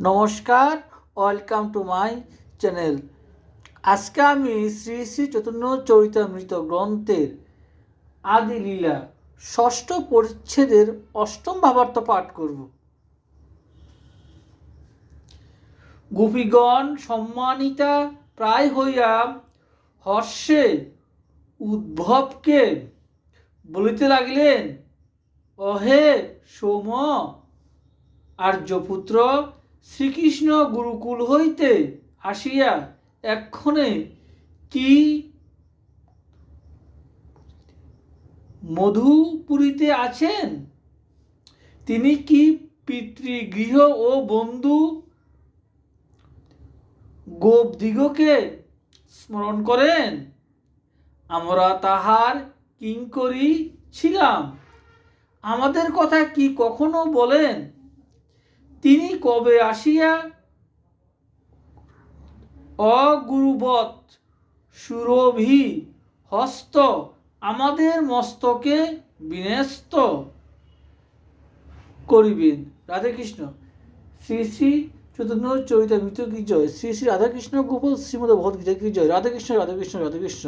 নমস্কার, welcome to my channel. আজকে আমি শ্রী শ্রী চৈতন্য চরিতামৃত গ্রন্থের আদি লীলা ষষ্ঠ পরিচ্ছেদের অষ্টম ভাবার্থ পাঠ করব। গোপীগণ সম্মানিতা প্রায় হইয়া হর্ষে উদ্ভবকে বলিতে লাগিলেন, অহে সৌম আর্যপুত্র, শ্রীকৃষ্ণ গুরুকুল হইতে আসিয়া এক্ষণে কি মধুপুরীতে আছেন? তিনি কি পিতৃগৃহ ও বন্ধু গোপদিগকে স্মরণ করেন? আমরা তাহার কিঙ্করী ছিলাম, আমাদের কথা কি কখনো বলেন? তিনি কবে আসিয়া অগুরুবৎ সুরভি হস্ত আমাদের মস্তকে বিন্যস্ত করিবেন? রাধে কৃষ্ণ। শ্রী শ্রী চৈতন্য চরিতামৃত কি জয়, শ্রী শ্রী রাধাকৃষ্ণ গোপাল শ্রীমদ ভগবদ্গীতা কি জয়। রাধে কৃষ্ণ, রাধে কৃষ্ণ, রাধে কৃষ্ণ।